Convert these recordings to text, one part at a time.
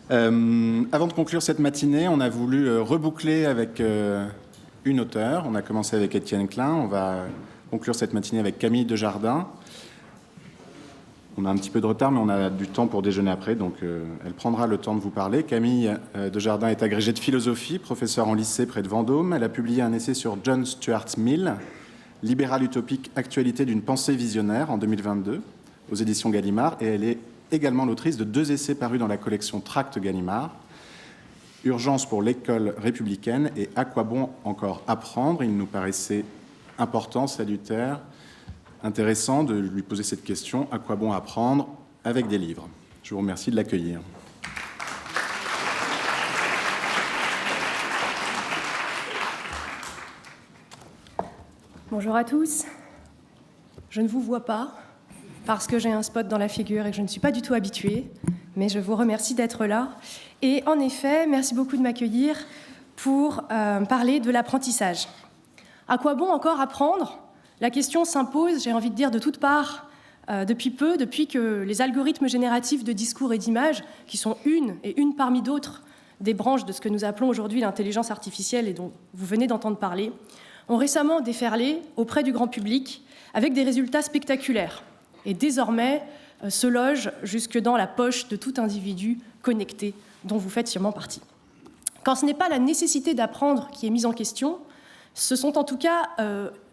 Avant de conclure cette matinée, on a voulu reboucler avec une auteure. On a commencé avec Étienne Klein. On va conclure cette matinée avec Camille Desjardins. On a un petit peu de retard, mais on a du temps pour déjeuner après, donc elle prendra le temps de vous parler. Camille Desjardins est agrégée de philosophie, professeure en lycée près de Vendôme. Elle a publié un essai sur John Stuart Mill, Libéral utopique, actualité d'une pensée visionnaire, en 2022, aux éditions Gallimard, et elle est également l'autrice de 2 essais parus dans la collection Tracts Gallimard, Urgence pour l'école républicaine et À quoi bon encore apprendre. Il nous paraissait important, salutaire, intéressant de lui poser cette question, à quoi bon apprendre avec des livres. Je vous remercie de l'accueillir. Bonjour à tous. Je ne vous vois pas parce que j'ai un spot dans la figure et que je ne suis pas du tout habituée, mais je vous remercie d'être là. Et en effet, merci beaucoup de m'accueillir pour parler de l'apprentissage. À quoi bon encore apprendre ? La question s'impose, j'ai envie de dire, de toutes parts, depuis que les algorithmes génératifs de discours et d'images, qui sont une parmi d'autres des branches de ce que nous appelons aujourd'hui l'intelligence artificielle et dont vous venez d'entendre parler, ont récemment déferlé auprès du grand public avec des résultats spectaculaires et désormais se logent jusque dans la poche de tout individu connecté dont vous faites sûrement partie. Quand ce n'est pas la nécessité d'apprendre qui est mise en question, ce sont en tout cas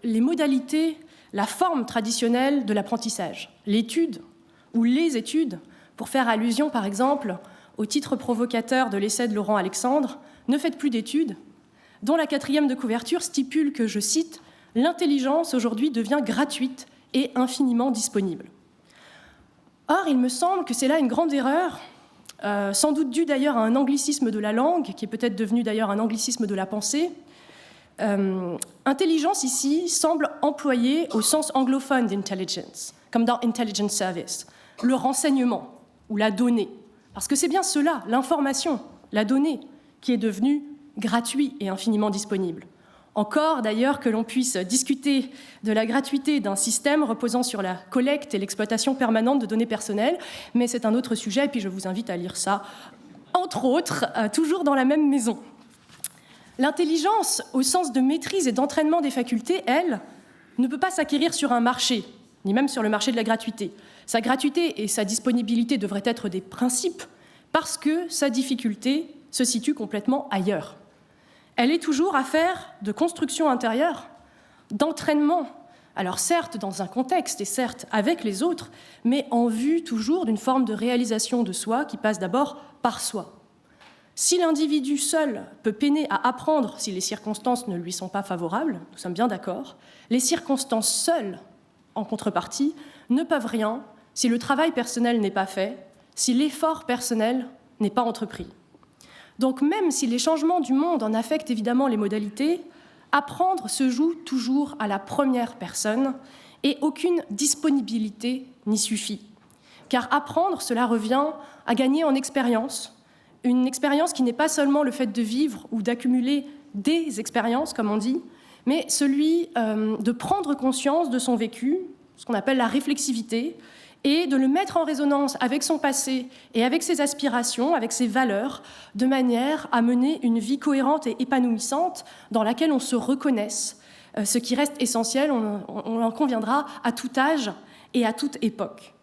les modalités, la forme traditionnelle de l'apprentissage, l'étude ou les études, pour faire allusion par exemple au titre provocateur de l'essai de Laurent Alexandre, « Ne faites plus d'études », dont la 4e de couverture stipule que, je cite, « L'intelligence aujourd'hui devient gratuite et infiniment disponible ». Or, il me semble que c'est là une grande erreur, sans doute due d'ailleurs à un anglicisme de la langue, qui est peut-être devenu d'ailleurs un anglicisme de la pensée. Intelligence ici semble employée au sens anglophone d'intelligence, comme dans intelligence service, le renseignement ou la donnée. Parce que c'est bien cela, l'information, la donnée, qui est devenue gratuit et infiniment disponible. Encore d'ailleurs que l'on puisse discuter de la gratuité d'un système reposant sur la collecte et l'exploitation permanente de données personnelles, mais c'est un autre sujet, et puis je vous invite à lire ça, entre autres, toujours dans la même maison. L'intelligence, au sens de maîtrise et d'entraînement des facultés, elle, ne peut pas s'acquérir sur un marché, ni même sur le marché de la gratuité. Sa gratuité et sa disponibilité devraient être des principes, parce que sa difficulté se situe complètement ailleurs. Elle est toujours affaire de construction intérieure, d'entraînement, alors certes dans un contexte et certes avec les autres, mais en vue toujours d'une forme de réalisation de soi qui passe d'abord par soi. Si l'individu seul peut peiner à apprendre si les circonstances ne lui sont pas favorables, nous sommes bien d'accord, les circonstances seules, en contrepartie, ne peuvent rien si le travail personnel n'est pas fait, si l'effort personnel n'est pas entrepris. Donc même si les changements du monde en affectent évidemment les modalités, apprendre se joue toujours à la première personne et aucune disponibilité n'y suffit. Car apprendre, cela revient à gagner en expérience, une expérience qui n'est pas seulement le fait de vivre ou d'accumuler des expériences, comme on dit, mais celui de prendre conscience de son vécu, ce qu'on appelle la réflexivité, et de le mettre en résonance avec son passé et avec ses aspirations, avec ses valeurs, de manière à mener une vie cohérente et épanouissante dans laquelle on se reconnaisse, ce qui reste essentiel, on en conviendra, à tout âge et à toute époque.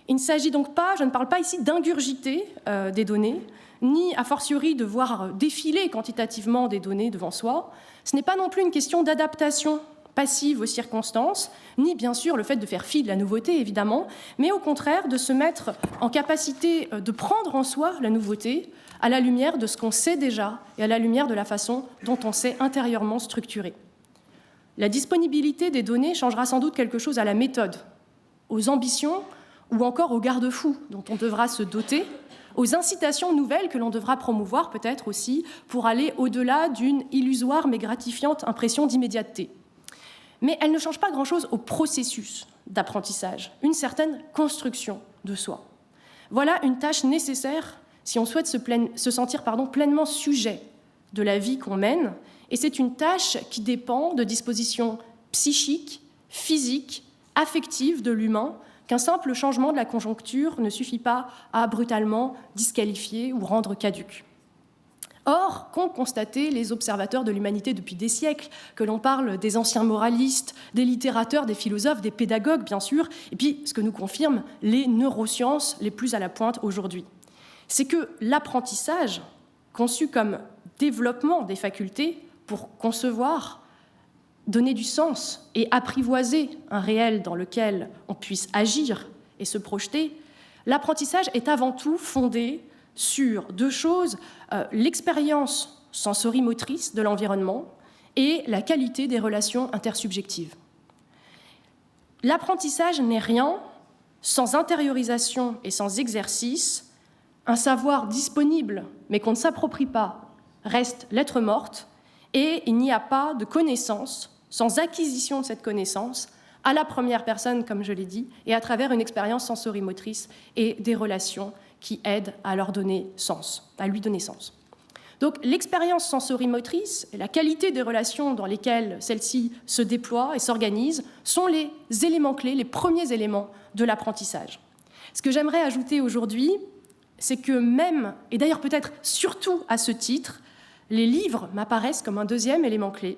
Il ne s'agit donc pas, je ne parle pas ici d'ingurgiter des données, ni a fortiori de voir défiler quantitativement des données devant soi. Ce n'est pas non plus une question d'adaptation passive aux circonstances, ni bien sûr le fait de faire fi de la nouveauté, évidemment, mais au contraire de se mettre en capacité de prendre en soi la nouveauté à la lumière de ce qu'on sait déjà et à la lumière de la façon dont on s'est intérieurement structuré. La disponibilité des données changera sans doute quelque chose à la méthode, aux ambitions ou encore aux garde-fous dont on devra se doter, aux incitations nouvelles que l'on devra promouvoir peut-être aussi pour aller au-delà d'une illusoire mais gratifiante impression d'immédiateté. Mais elle ne change pas grand-chose au processus d'apprentissage, une construction de soi. Voilà une tâche nécessaire si on souhaite se sentir pleinement sujet de la vie qu'on mène, et c'est une tâche qui dépend de dispositions psychiques, physiques, affectives de l'humain, qu'un simple changement de la conjoncture ne suffit pas à brutalement disqualifier ou rendre caduque. Or, qu'ont constaté les observateurs de l'humanité depuis des siècles, que l'on parle des anciens moralistes, des littérateurs, des philosophes, des pédagogues, bien sûr, et puis ce que nous confirment les neurosciences les plus à la pointe aujourd'hui, c'est que l'apprentissage, conçu comme développement des facultés pour concevoir, donner du sens et apprivoiser un réel dans lequel on puisse agir et se projeter, l'apprentissage est avant tout fondé sur deux choses, l'expérience sensorimotrice de l'environnement et la qualité des relations intersubjectives. L'apprentissage n'est rien sans intériorisation et sans exercice. Un savoir disponible mais qu'on ne s'approprie pas reste lettre morte, et il n'y a pas de connaissance sans acquisition de cette connaissance à la première personne, comme je l'ai dit, et à travers une expérience sensorimotrice et des relations qui aident à leur donner sens, à lui donner sens. Donc l'expérience sensorimotrice et la qualité des relations dans lesquelles celle-ci se déploie et s'organise sont les éléments clés, les premiers éléments de l'apprentissage. Ce que j'aimerais ajouter aujourd'hui, c'est que même, et d'ailleurs peut-être surtout à ce titre, les livres m'apparaissent comme un deuxième élément clé,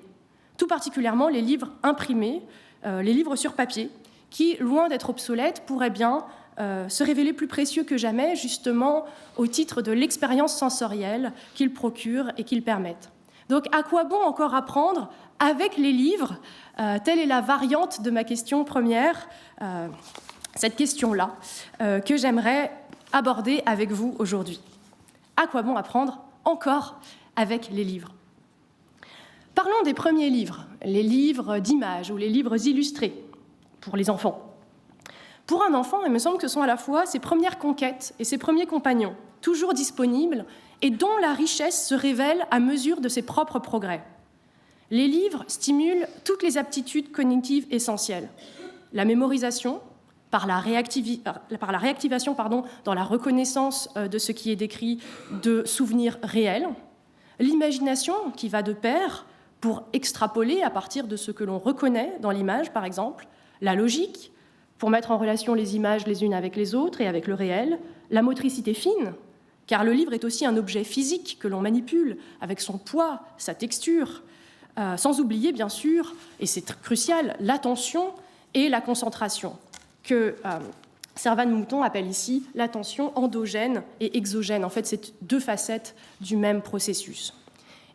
tout particulièrement les livres imprimés, les livres sur papier, qui, loin d'être obsolètes, pourraient bien se révéler plus précieux que jamais, justement au titre de l'expérience sensorielle qu'ils procurent et qu'ils permettent. Donc, à quoi bon encore apprendre avec les livres ? Telle est la variante de ma question première, cette question-là, que j'aimerais aborder avec vous aujourd'hui. À quoi bon apprendre encore avec les livres ? Parlons des premiers livres, les livres d'images ou les livres illustrés pour les enfants. Pour un enfant, il me semble que ce sont à la fois ses premières conquêtes et ses premiers compagnons, toujours disponibles et dont la richesse se révèle à mesure de ses propres progrès. Les livres stimulent toutes les aptitudes cognitives essentielles. La mémorisation, par la réactivation dans la reconnaissance de ce qui est décrit de souvenirs réels. L'imagination, qui va de pair pour extrapoler à partir de ce que l'on reconnaît dans l'image, par exemple. La logique, pour mettre en relation les images les unes avec les autres et avec le réel. La motricité fine, car le livre est aussi un objet physique que l'on manipule avec son poids, sa texture, sans oublier, bien sûr, et c'est crucial, l'attention et la concentration, que Servan-Mouton appelle ici l'attention endogène et exogène. En fait, c'est deux facettes du même processus.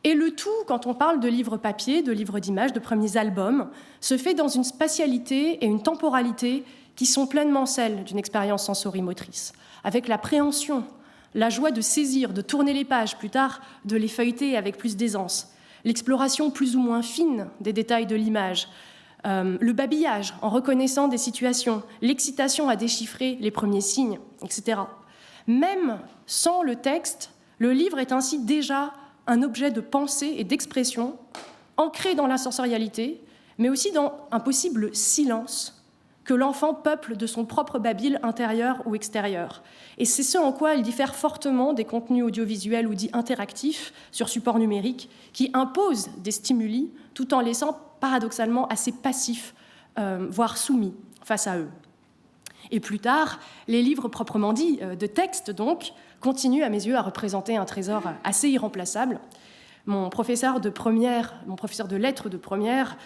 Et le tout, quand on parle de livres papier, de livres d'images, de premiers albums, se fait dans une spatialité et une temporalité qui sont pleinement celles d'une expérience sensorimotrice, avec la préhension, la joie de saisir, de tourner les pages, plus tard de les feuilleter avec plus d'aisance, l'exploration plus ou moins fine des détails de l'image, le babillage en reconnaissant des situations, l'excitation à déchiffrer les premiers signes, etc. Même sans le texte, le livre est ainsi déjà un objet de pensée et d'expression, ancré dans la sensorialité, mais aussi dans un possible silence que l'enfant peuple de son propre babil intérieur ou extérieur. Et c'est ce en quoi il diffère fortement des contenus audiovisuels ou dits interactifs sur support numérique, qui imposent des stimuli tout en laissant paradoxalement assez passifs, voire soumis face à eux. Et plus tard, les livres proprement dits, de texte donc, continuent à mes yeux à représenter un trésor assez irremplaçable. Mon professeur de lettres de première,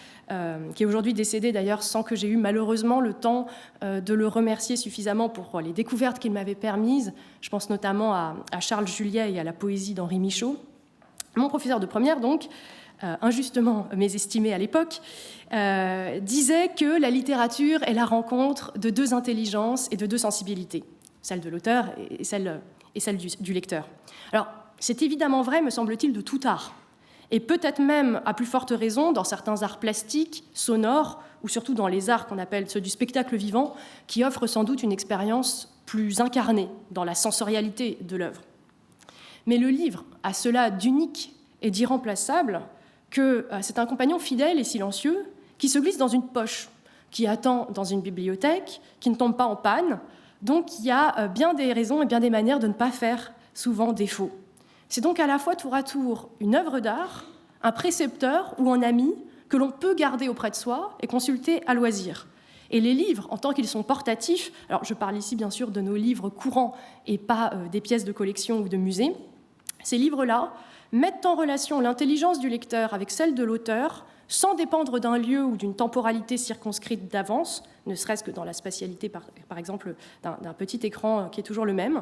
qui est aujourd'hui décédé d'ailleurs sans que j'ai eu malheureusement le temps de le remercier suffisamment pour les découvertes qu'il m'avait permises, je pense notamment à Charles Juliet et à la poésie d'Henri Michaud. Mon professeur de première donc, injustement mésestimé à l'époque, disait que la littérature est la rencontre de deux intelligences et de deux sensibilités, celle de l'auteur et celle du lecteur. Alors, c'est évidemment vrai, me semble-t-il, de tout art, et peut-être même, à plus forte raison, dans certains arts plastiques, sonores, ou surtout dans les arts qu'on appelle ceux du spectacle vivant, qui offrent sans doute une expérience plus incarnée dans la sensorialité de l'œuvre. Mais le livre a cela d'unique et d'irremplaçable que c'est un compagnon fidèle et silencieux qui se glisse dans une poche, qui attend dans une bibliothèque, qui ne tombe pas en panne. Donc il y a bien des raisons et bien des manières de ne pas faire souvent défaut. C'est donc à la fois tour à tour une œuvre d'art, un précepteur ou un ami que l'on peut garder auprès de soi et consulter à loisir. Et les livres, en tant qu'ils sont portatifs, alors je parle ici bien sûr de nos livres courants et pas des pièces de collection ou de musée, ces livres-là mettent en relation l'intelligence du lecteur avec celle de l'auteur sans dépendre d'un lieu ou d'une temporalité circonscrite d'avance, ne serait-ce que dans la spatialité, par exemple, d'un petit écran qui est toujours le même.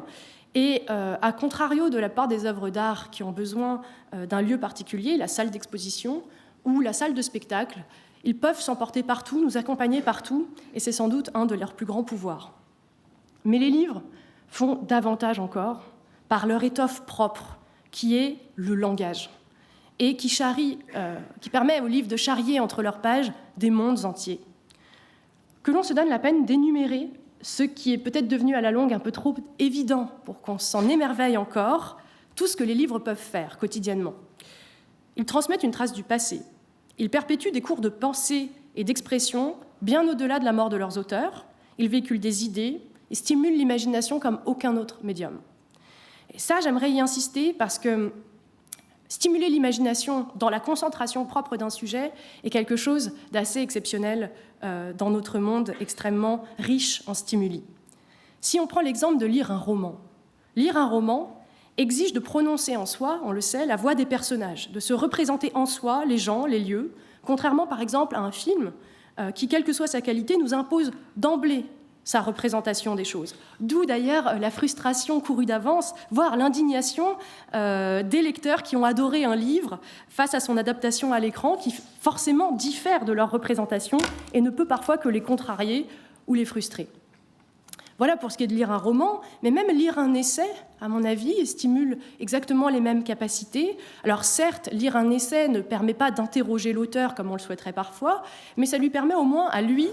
Et à contrario de la part des œuvres d'art qui ont besoin d'un lieu particulier, la salle d'exposition ou la salle de spectacle, ils peuvent s'emporter partout, nous accompagner partout, et c'est sans doute un de leurs plus grands pouvoirs. Mais les livres font davantage encore par leur étoffe propre, qui est le langage, et qui permet aux livres de charrier entre leurs pages des mondes entiers. Que l'on se donne la peine d'énumérer ce qui est peut-être devenu à la longue un peu trop évident pour qu'on s'en émerveille encore, tout ce que les livres peuvent faire quotidiennement. Ils transmettent une trace du passé. Ils perpétuent des cours de pensée et d'expression bien au-delà de la mort de leurs auteurs. Ils véhiculent des idées et stimulent l'imagination comme aucun autre médium. Et ça, j'aimerais y insister parce que stimuler l'imagination dans la concentration propre d'un sujet est quelque chose d'assez exceptionnel dans notre monde extrêmement riche en stimuli. Si on prend l'exemple de lire un roman exige de prononcer en soi, on le sait, la voix des personnages, de se représenter en soi les gens, les lieux, contrairement par exemple à un film qui, quelle que soit sa qualité, nous impose d'emblée sa représentation des choses. D'où d'ailleurs la frustration courue d'avance, voire l'indignation des lecteurs qui ont adoré un livre face à son adaptation à l'écran, qui forcément diffère de leur représentation et ne peut parfois que les contrarier ou les frustrer. Voilà pour ce qui est de lire un roman, mais même lire un essai, à mon avis, stimule exactement les mêmes capacités. Alors certes, lire un essai ne permet pas d'interroger l'auteur comme on le souhaiterait parfois, mais ça lui permet au moins à lui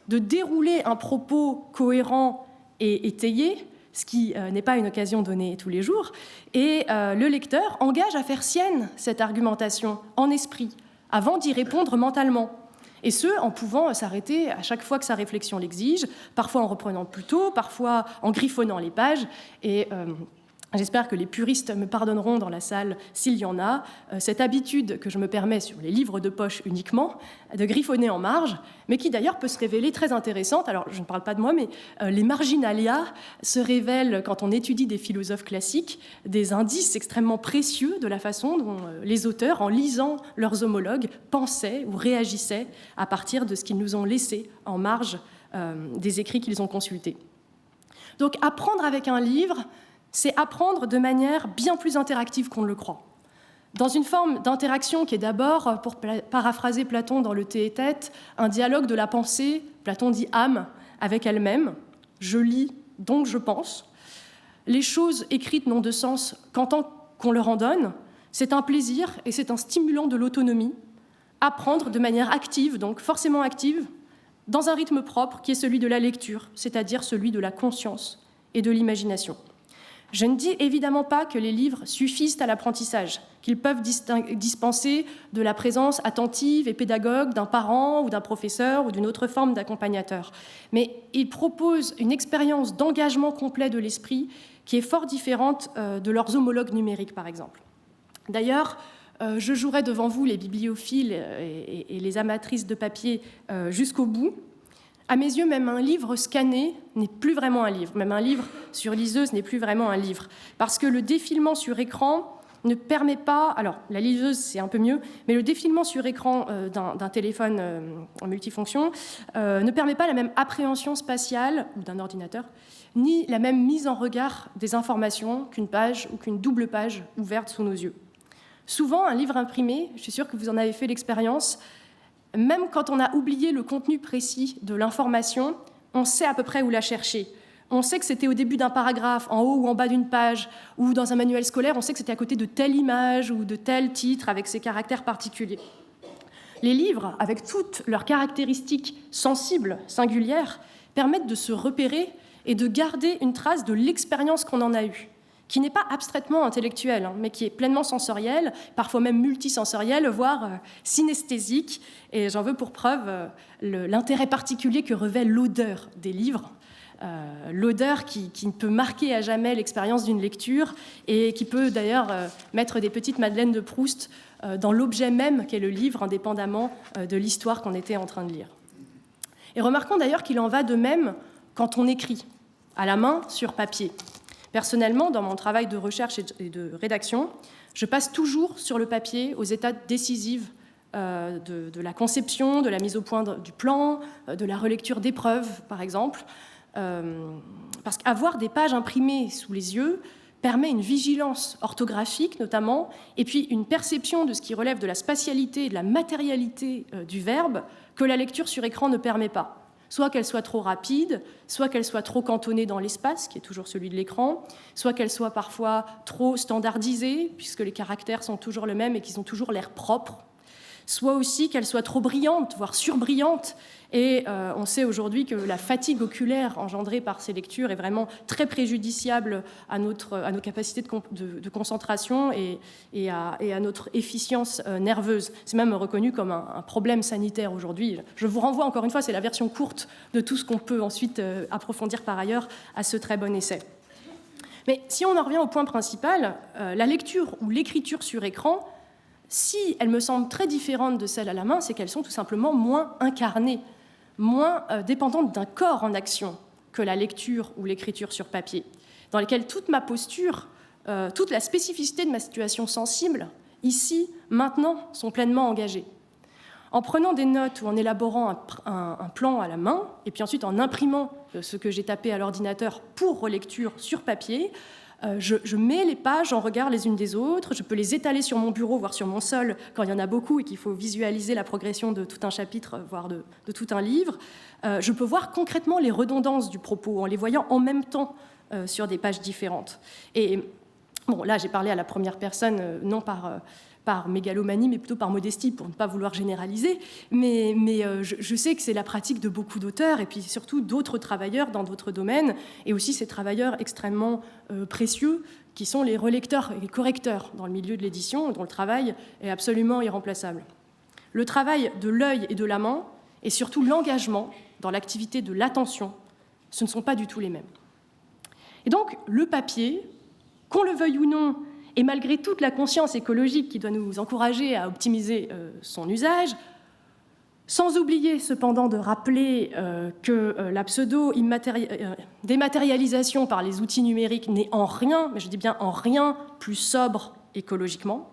de dérouler un propos cohérent et étayé, ce qui n'est pas une occasion donnée tous les jours, et le lecteur engage à faire sienne cette argumentation en esprit, avant d'y répondre mentalement. Et ce, en pouvant s'arrêter à chaque fois que sa réflexion l'exige, parfois en reprenant plus tôt, parfois en griffonnant les pages. Et j'espère que les puristes me pardonneront dans la salle s'il y en a. Cette habitude que je me permets sur les livres de poche uniquement, de griffonner en marge, mais qui d'ailleurs peut se révéler très intéressante. Alors, je ne parle pas de moi, mais les marginalia se révèlent, quand on étudie des philosophes classiques, des indices extrêmement précieux de la façon dont les auteurs, en lisant leurs homologues, pensaient ou réagissaient à partir de ce qu'ils nous ont laissé en marge des écrits qu'ils ont consultés. Donc, apprendre avec un livre, c'est apprendre de manière bien plus interactive qu'on ne le croit. Dans une forme d'interaction qui est d'abord, pour paraphraser Platon dans le Thé et Tête, un dialogue de la pensée, Platon dit âme, avec elle-même. Je lis, donc je pense. Les choses écrites n'ont de sens qu'en tant qu'on leur en donne. C'est un plaisir et c'est un stimulant de l'autonomie. Apprendre de manière active, donc forcément active, dans un rythme propre qui est celui de la lecture, c'est-à-dire celui de la conscience et de l'imagination. Je ne dis évidemment pas que les livres suffisent à l'apprentissage, qu'ils peuvent dispenser de la présence attentive et pédagogue d'un parent ou d'un professeur ou d'une autre forme d'accompagnateur. Mais ils proposent une expérience d'engagement complet de l'esprit qui est fort différente de leurs homologues numériques, par exemple. D'ailleurs, je jouerai devant vous, les bibliophiles et les amatrices de papier, jusqu'au bout. À mes yeux, même un livre scanné n'est plus vraiment un livre. Même un livre sur liseuse n'est plus vraiment un livre. Parce que le défilement sur écran ne permet pas... Alors, la liseuse, c'est un peu mieux, mais le défilement sur écran d'un téléphone en multifonction ne permet pas la même appréhension spatiale, ou d'un ordinateur, ni la même mise en regard des informations qu'une page ou qu'une double page ouverte sous nos yeux. Souvent, un livre imprimé, je suis sûre que vous en avez fait l'expérience, même quand on a oublié le contenu précis de l'information, on sait à peu près où la chercher. On sait que c'était au début d'un paragraphe, en haut ou en bas d'une page, ou dans un manuel scolaire, on sait que c'était à côté de telle image ou de tel titre avec ses caractères particuliers. Les livres, avec toutes leurs caractéristiques sensibles, singulières, permettent de se repérer et de garder une trace de l'expérience qu'on en a eue, qui n'est pas abstraitement intellectuelle, mais qui est pleinement sensorielle, parfois même multisensorielle, voire synesthésique. Et j'en veux pour preuve l'intérêt particulier que revêt l'odeur des livres, l'odeur qui peut marquer à jamais l'expérience d'une lecture et qui peut d'ailleurs mettre des petites madeleines de Proust dans l'objet même qu'est le livre, indépendamment de l'histoire qu'on était en train de lire. Et remarquons d'ailleurs qu'il en va de même quand on écrit, à la main, sur papier. Personnellement, dans mon travail de recherche et de rédaction, je passe toujours sur le papier aux étapes décisives de la conception, de la mise au point du plan, de la relecture d'épreuves, par exemple. Parce qu'avoir des pages imprimées sous les yeux permet une vigilance orthographique notamment, et puis une perception de ce qui relève de la spatialité et de la matérialité du verbe que la lecture sur écran ne permet pas. Soit qu'elle soit trop rapide, soit qu'elle soit trop cantonnée dans l'espace, qui est toujours celui de l'écran, soit qu'elle soit parfois trop standardisée, puisque les caractères sont toujours les mêmes et qu'ils ont toujours l'air propres, soit aussi qu'elle soit trop brillante, voire surbrillante. Et on sait aujourd'hui que la fatigue oculaire engendrée par ces lectures est vraiment très préjudiciable à nos capacités de concentration et à notre efficience nerveuse. C'est même reconnu comme un problème sanitaire aujourd'hui. Je vous renvoie encore une fois, c'est la version courte de tout ce qu'on peut ensuite approfondir par ailleurs à ce très bon essai. Mais si on en revient au point principal, la lecture ou l'écriture sur écran, si elles me semblent très différentes de celles à la main, c'est qu'elles sont tout simplement moins incarnées, moins dépendantes d'un corps en action que la lecture ou l'écriture sur papier, dans lesquelles toute ma posture, toute la spécificité de ma situation sensible, ici, maintenant, sont pleinement engagées. En prenant des notes ou en élaborant un plan à la main, et puis ensuite en imprimant ce que j'ai tapé à l'ordinateur pour relecture sur papier, je mets les pages en regard les unes des autres, je peux les étaler sur mon bureau, voire sur mon sol, quand il y en a beaucoup et qu'il faut visualiser la progression de tout un chapitre, voire de tout un livre. Je peux voir concrètement les redondances du propos, en les voyant en même temps sur des pages différentes. Et bon, là, j'ai parlé à la première personne, non par mégalomanie, mais plutôt par modestie, pour ne pas vouloir généraliser. Mais je sais que c'est la pratique de beaucoup d'auteurs, et puis surtout d'autres travailleurs dans d'autres domaines, et aussi ces travailleurs extrêmement précieux, qui sont les relecteurs et les correcteurs dans le milieu de l'édition, dont le travail est absolument irremplaçable. Le travail de l'œil et de la main, et surtout l'engagement dans l'activité de l'attention, ce ne sont pas du tout les mêmes. Et donc, le papier, qu'on le veuille ou non, et malgré toute la conscience écologique qui doit nous encourager à optimiser son usage, sans oublier cependant de rappeler que la pseudo-dématérialisation par les outils numériques n'est en rien, mais je dis bien en rien, plus sobre écologiquement.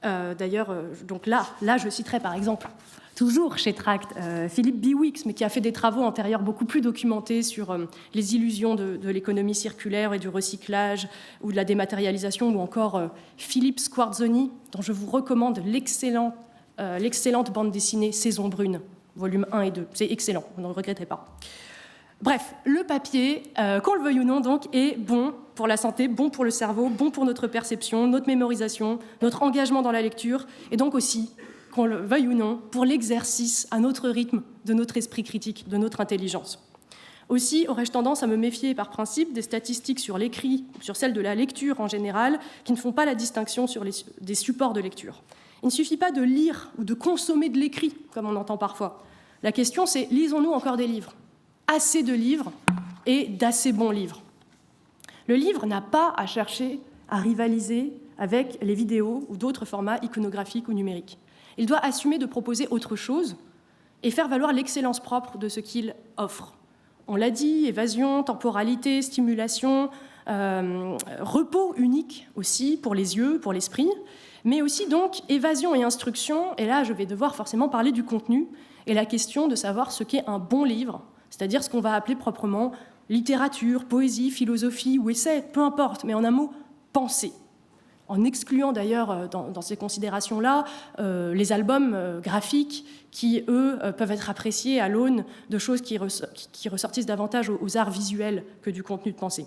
D'ailleurs, donc là, je citerai par exemple, toujours chez Tract, Philippe Biwix, mais qui a fait des travaux antérieurs beaucoup plus documentés sur les illusions de l'économie circulaire et du recyclage ou de la dématérialisation, ou encore Philippe Squarzoni, dont je vous recommande l'excellente bande dessinée Saison brune, volume 1 et 2. C'est excellent, vous ne regretterez pas. Bref, le papier, qu'on le veuille ou non, donc, est bon pour la santé, bon pour le cerveau, bon pour notre perception, notre mémorisation, notre engagement dans la lecture, et donc aussi, qu'on le veuille ou non, pour l'exercice à notre rythme de notre esprit critique, de notre intelligence. Aussi, aurais-je tendance à me méfier par principe des statistiques sur l'écrit ou sur celles de la lecture en général, qui ne font pas la distinction sur des supports de lecture. Il ne suffit pas de lire ou de consommer de l'écrit, comme on entend parfois. La question, c'est lisons-nous encore des livres ? Assez de livres et d'assez bons livres. Le livre n'a pas à chercher à rivaliser avec les vidéos ou d'autres formats iconographiques ou numériques. Il doit assumer de proposer autre chose et faire valoir l'excellence propre de ce qu'il offre. On l'a dit, évasion, temporalité, stimulation, repos unique aussi pour les yeux, pour l'esprit, mais aussi donc évasion et instruction. Et là, je vais devoir forcément parler du contenu et la question de savoir ce qu'est un bon livre, c'est-à-dire ce qu'on va appeler proprement littérature, poésie, philosophie ou essai, peu importe, mais en un mot, pensée. En excluant d'ailleurs dans ces considérations-là les albums graphiques qui, eux, peuvent être appréciés à l'aune de choses qui ressortissent davantage aux arts visuels que du contenu de pensée.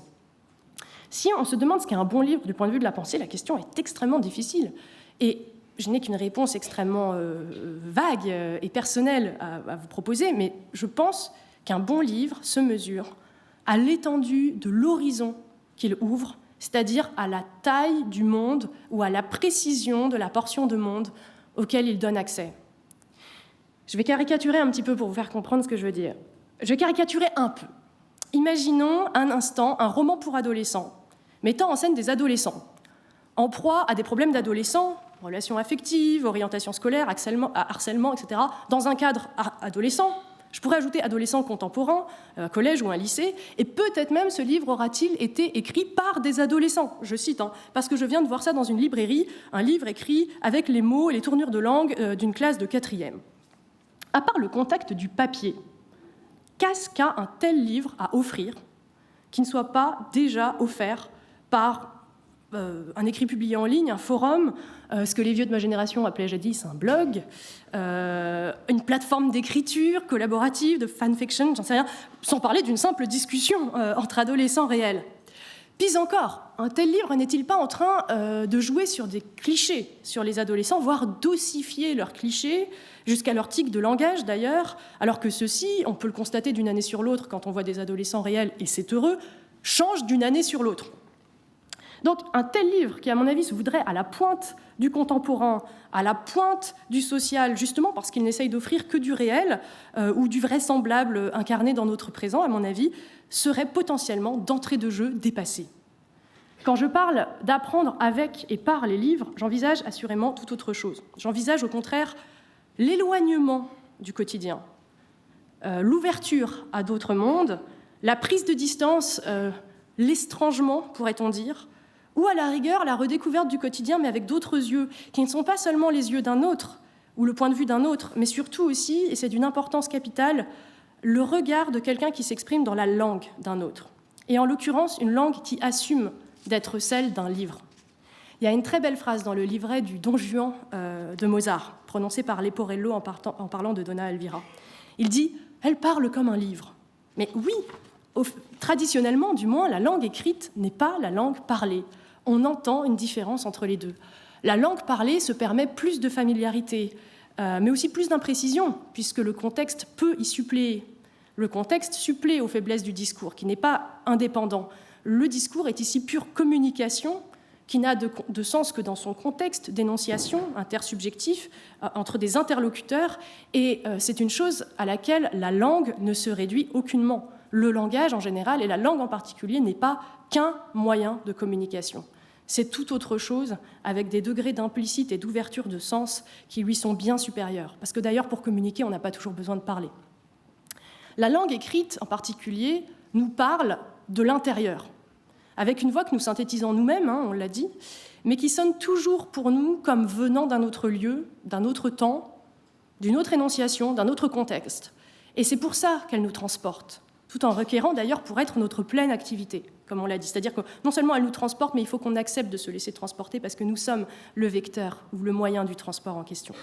Si on se demande ce qu'est un bon livre du point de vue de la pensée, la question est extrêmement difficile. Et je n'ai qu'une réponse extrêmement vague et personnelle à vous proposer, mais je pense qu'un bon livre se mesure à l'étendue de l'horizon qu'il ouvre, c'est-à-dire à la taille du monde ou à la précision de la portion de monde auquel il donne accès. Je vais caricaturer un petit peu pour vous faire comprendre ce que je veux dire. Je vais caricaturer un peu. Imaginons un instant un roman pour adolescents, mettant en scène des adolescents, en proie à des problèmes d'adolescents, relations affectives, orientation scolaire, harcèlement, etc., dans un cadre adolescent, Je pourrais ajouter adolescent contemporain, un collège ou un lycée, et peut-être même ce livre aura-t-il été écrit par des adolescents, je cite, parce que je viens de voir ça dans une librairie, un livre écrit avec les mots et les tournures de langue d'une classe de 4e. À part le contact du papier, qu'est-ce qu'a un tel livre à offrir qui ne soit pas déjà offert par un écrit publié en ligne, un forum, ce que les vieux de ma génération appelaient jadis un blog, une plateforme d'écriture collaborative, de fanfiction, j'en sais rien, sans parler d'une simple discussion entre adolescents réels. Pis encore, un tel livre n'est-il pas en train de jouer sur des clichés sur les adolescents, voire d'ossifier leurs clichés, jusqu'à leur tic de langage d'ailleurs, alors que ceux-ci, on peut le constater d'une année sur l'autre quand on voit des adolescents réels, et c'est heureux, changent d'une année sur l'autre. Donc un tel livre qui, à mon avis, se voudrait à la pointe du contemporain, à la pointe du social, justement parce qu'il n'essaye d'offrir que du réel ou du vraisemblable incarné dans notre présent, à mon avis, serait potentiellement d'entrée de jeu dépassé. Quand je parle d'apprendre avec et par les livres, j'envisage assurément tout autre chose. J'envisage au contraire l'éloignement du quotidien, l'ouverture à d'autres mondes, la prise de distance, l'estrangement, pourrait-on dire, ou à la rigueur, la redécouverte du quotidien, mais avec d'autres yeux, qui ne sont pas seulement les yeux d'un autre, ou le point de vue d'un autre, mais surtout aussi, et c'est d'une importance capitale, le regard de quelqu'un qui s'exprime dans la langue d'un autre. Et en l'occurrence, une langue qui assume d'être celle d'un livre. Il y a une très belle phrase dans le livret du Don Juan de Mozart, prononcée par Leporello en parlant de Donna Elvira. Il dit « Elle parle comme un livre ». Mais oui, traditionnellement, du moins, la langue écrite n'est pas la langue parlée. On entend une différence entre les deux. La langue parlée se permet plus de familiarité, mais aussi plus d'imprécision, puisque le contexte peut y suppléer. Le contexte supplée aux faiblesses du discours, qui n'est pas indépendant. Le discours est ici pure communication, qui n'a de sens que dans son contexte d'énonciation intersubjectif entre des interlocuteurs, et c'est une chose à laquelle la langue ne se réduit aucunement. Le langage en général, et la langue en particulier, n'est pas qu'un moyen de communication. C'est tout autre chose, avec des degrés d'implicite et d'ouverture de sens qui lui sont bien supérieurs. Parce que d'ailleurs, pour communiquer, on n'a pas toujours besoin de parler. La langue écrite, en particulier, nous parle de l'intérieur, avec une voix que nous synthétisons nous-mêmes, on l'a dit, mais qui sonne toujours pour nous comme venant d'un autre lieu, d'un autre temps, d'une autre énonciation, d'un autre contexte. Et c'est pour ça qu'elle nous transporte, tout en requérant d'ailleurs pour être notre pleine activité, comme on l'a dit. C'est-à-dire que non seulement elle nous transporte, mais il faut qu'on accepte de se laisser transporter parce que nous sommes le vecteur ou le moyen du transport en question.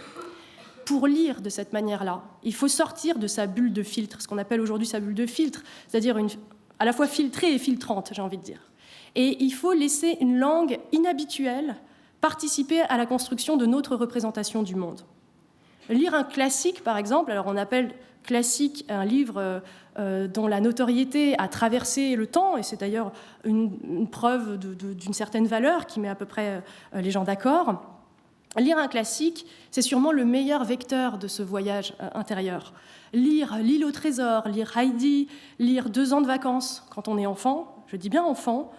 Pour lire de cette manière-là, il faut sortir de sa bulle de filtre, ce qu'on appelle aujourd'hui sa bulle de filtre, c'est-à-dire à la fois filtrée et filtrante, j'ai envie de dire. Et il faut laisser une langue inhabituelle participer à la construction de notre représentation du monde. Lire un classique, par exemple, alors on appelle classique un livre dont la notoriété a traversé le temps, et c'est d'ailleurs une preuve d'une certaine valeur qui met à peu près les gens d'accord. Lire un classique, c'est sûrement le meilleur vecteur de ce voyage intérieur. Lire L'île au trésor, lire Heidi, lire 2 ans de vacances quand on est enfant, je dis bien enfant,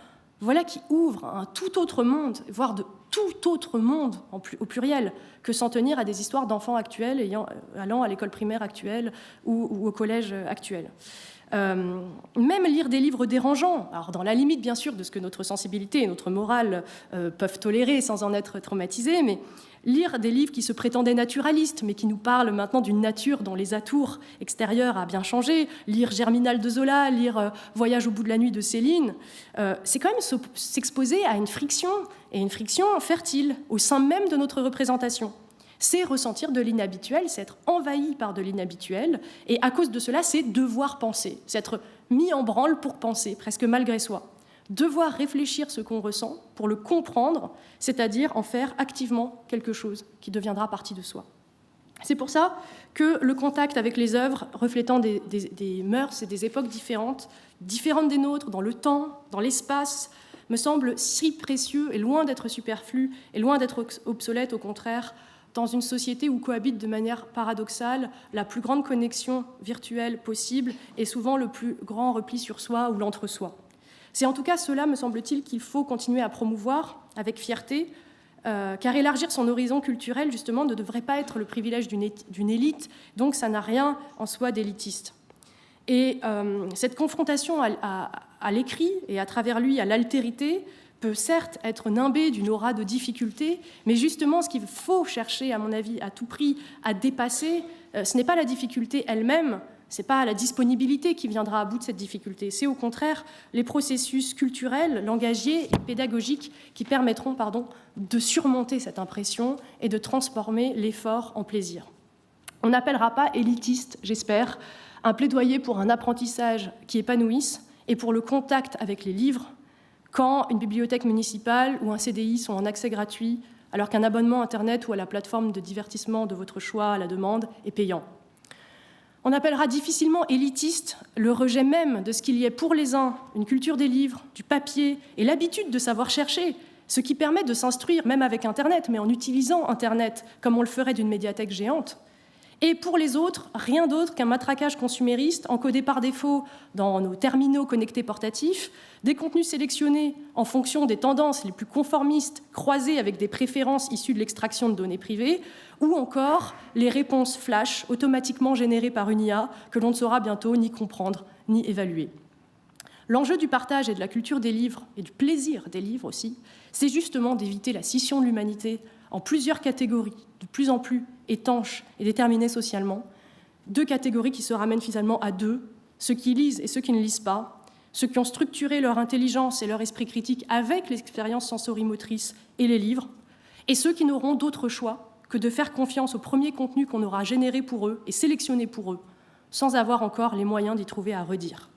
voilà qui ouvre un tout autre monde, voire de tout autre monde au pluriel, que s'en tenir à des histoires d'enfants actuels allant à l'école primaire actuelle ou au collège actuel. Même lire des livres dérangeants, alors dans la limite bien sûr de ce que notre sensibilité et notre morale peuvent tolérer sans en être traumatisés, mais lire des livres qui se prétendaient naturalistes, mais qui nous parlent maintenant d'une nature dont les atours extérieurs a bien changé, lire Germinal de Zola, lire Voyage au bout de la nuit de Céline, c'est quand même s'exposer à une friction, et une friction fertile, au sein même de notre représentation. C'est ressentir de l'inhabituel, c'est être envahi par de l'inhabituel, et à cause de cela, c'est devoir penser, c'est être mis en branle pour penser, presque malgré soi. Devoir réfléchir ce qu'on ressent pour le comprendre, c'est-à-dire en faire activement quelque chose qui deviendra partie de soi. C'est pour ça que le contact avec les œuvres reflétant des mœurs et des époques différentes des nôtres, dans le temps, dans l'espace, me semble si précieux et loin d'être superflu et loin d'être obsolète, au contraire, dans une société où cohabite de manière paradoxale la plus grande connexion virtuelle possible et souvent le plus grand repli sur soi ou l'entre-soi. C'est en tout cas cela, me semble-t-il, qu'il faut continuer à promouvoir avec fierté, car élargir son horizon culturel, justement, ne devrait pas être le privilège d'une élite, donc ça n'a rien en soi d'élitiste. Et cette confrontation à l'écrit et à travers lui à l'altérité peut certes être nimbée d'une aura de difficulté, mais justement ce qu'il faut chercher, à mon avis, à tout prix à dépasser, ce n'est pas la difficulté elle-même, ce n'est pas la disponibilité qui viendra à bout de cette difficulté, c'est au contraire les processus culturels, langagiers et pédagogiques qui permettront de surmonter cette impression et de transformer l'effort en plaisir. On n'appellera pas élitiste, j'espère, un plaidoyer pour un apprentissage qui épanouisse et pour le contact avec les livres, quand une bibliothèque municipale ou un CDI sont en accès gratuit, alors qu'un abonnement Internet ou à la plateforme de divertissement de votre choix à la demande est payant. On appellera difficilement élitiste le rejet même de ce qu'il y ait pour les uns une culture des livres, du papier et l'habitude de savoir chercher, ce qui permet de s'instruire même avec Internet, mais en utilisant Internet comme on le ferait d'une médiathèque géante. Et pour les autres, rien d'autre qu'un matraquage consumériste encodé par défaut dans nos terminaux connectés portatifs, des contenus sélectionnés en fonction des tendances les plus conformistes croisés avec des préférences issues de l'extraction de données privées, ou encore les réponses flash automatiquement générées par une IA que l'on ne saura bientôt ni comprendre ni évaluer. L'enjeu du partage et de la culture des livres, et du plaisir des livres aussi, c'est justement d'éviter la scission de l'humanité en plusieurs catégories, de plus en plus étanches et déterminées socialement, deux catégories qui se ramènent finalement à deux, ceux qui lisent et ceux qui ne lisent pas, ceux qui ont structuré leur intelligence et leur esprit critique avec l'expérience sensorimotrice et les livres, et ceux qui n'auront d'autre choix que de faire confiance au premier contenu qu'on aura généré pour eux et sélectionné pour eux, sans avoir encore les moyens d'y trouver à redire.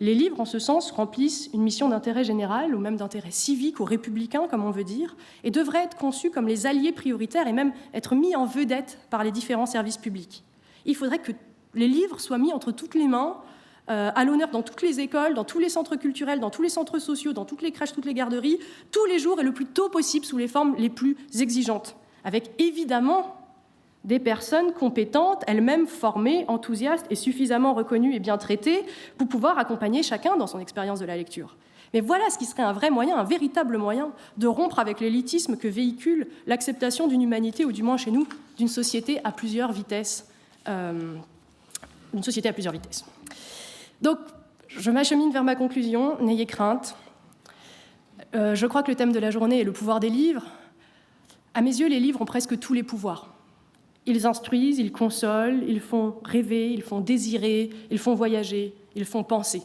Les livres, en ce sens, remplissent une mission d'intérêt général, ou même d'intérêt civique ou républicain, comme on veut dire, et devraient être conçus comme les alliés prioritaires et même être mis en vedette par les différents services publics. Il faudrait que les livres soient mis entre toutes les mains, à l'honneur dans toutes les écoles, dans tous les centres culturels, dans tous les centres sociaux, dans toutes les crèches, toutes les garderies, tous les jours et le plus tôt possible sous les formes les plus exigeantes, avec évidemment des personnes compétentes, elles-mêmes formées, enthousiastes et suffisamment reconnues et bien traitées pour pouvoir accompagner chacun dans son expérience de la lecture. Mais voilà ce qui serait un vrai moyen, un véritable moyen de rompre avec l'élitisme que véhicule l'acceptation d'une humanité, ou du moins chez nous, d'une société à plusieurs vitesses. Donc, je m'achemine vers ma conclusion, n'ayez crainte. Je crois que le thème de la journée est le pouvoir des livres. À mes yeux, les livres ont presque tous les pouvoirs. Ils instruisent, ils consolent, ils font rêver, ils font désirer, ils font voyager, ils font penser.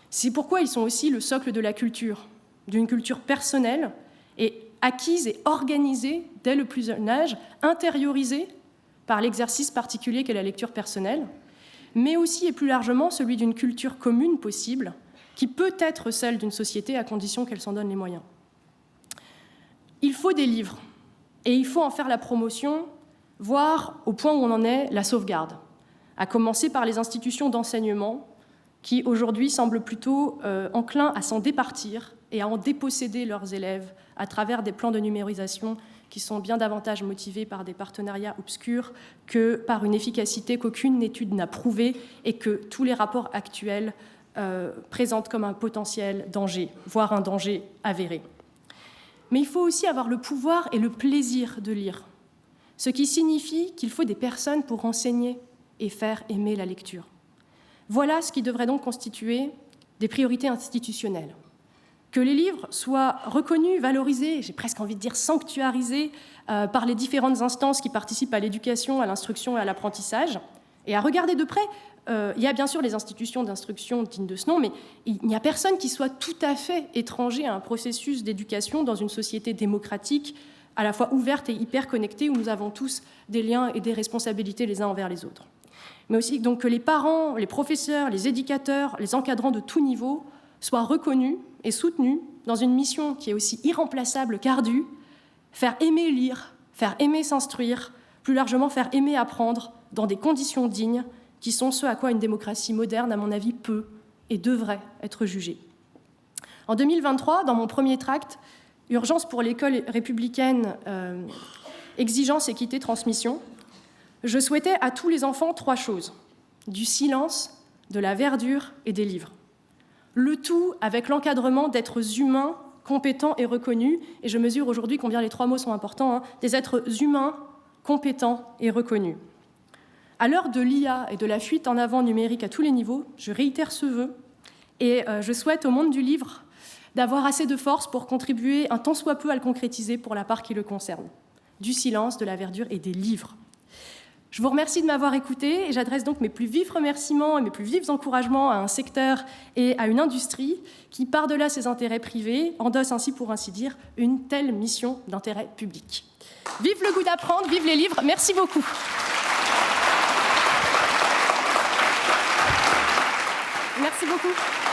C'est pourquoi ils sont aussi le socle de la culture, d'une culture personnelle et acquise et organisée dès le plus jeune âge, intériorisée par l'exercice particulier qu'est la lecture personnelle, mais aussi et plus largement celui d'une culture commune possible, qui peut être celle d'une société à condition qu'elle s'en donne les moyens. Il faut des livres, et il faut en faire la promotion, voire, au point où on en est, la sauvegarde, à commencer par les institutions d'enseignement qui, aujourd'hui, semblent plutôt enclins à s'en départir et à en déposséder leurs élèves à travers des plans de numérisation qui sont bien davantage motivés par des partenariats obscurs que par une efficacité qu'aucune étude n'a prouvée et que tous les rapports actuels présentent comme un potentiel danger, voire un danger avéré. Mais il faut aussi avoir le pouvoir et le plaisir de lire, ce qui signifie qu'il faut des personnes pour enseigner et faire aimer la lecture. Voilà ce qui devrait donc constituer des priorités institutionnelles. Que les livres soient reconnus, valorisés, j'ai presque envie de dire sanctuarisés, par les différentes instances qui participent à l'éducation, à l'instruction et à l'apprentissage. Et à regarder de près, il y a bien sûr les institutions d'instruction dignes de ce nom, mais il n'y a personne qui soit tout à fait étranger à un processus d'éducation dans une société démocratique, à la fois ouverte et hyper connectée, où nous avons tous des liens et des responsabilités les uns envers les autres. Mais aussi donc, que les parents, les professeurs, les éducateurs, les encadrants de tout niveau soient reconnus et soutenus dans une mission qui est aussi irremplaçable qu'ardue, faire aimer lire, faire aimer s'instruire, plus largement faire aimer apprendre dans des conditions dignes qui sont ce à quoi une démocratie moderne, à mon avis, peut et devrait être jugée. En 2023, dans mon premier tract, Urgence pour l'école républicaine, exigence, équité, transmission, je souhaitais à tous les enfants 3 choses: du silence, de la verdure et des livres. Le tout avec l'encadrement d'êtres humains compétents et reconnus, et je mesure aujourd'hui combien les 3 mots sont importants, hein, des êtres humains, compétents et reconnus. À l'heure de l'IA et de la fuite en avant numérique à tous les niveaux, je réitère ce vœu, et je souhaite au monde du livre d'avoir assez de force pour contribuer un tant soit peu à le concrétiser pour la part qui le concerne. Du silence, de la verdure et des livres. Je vous remercie de m'avoir écouté et j'adresse donc mes plus vifs remerciements et mes plus vifs encouragements à un secteur et à une industrie qui, par-delà ses intérêts privés, endosse ainsi, pour ainsi dire, une telle mission d'intérêt public. Vive le goût d'apprendre, vive les livres, merci beaucoup. Merci beaucoup.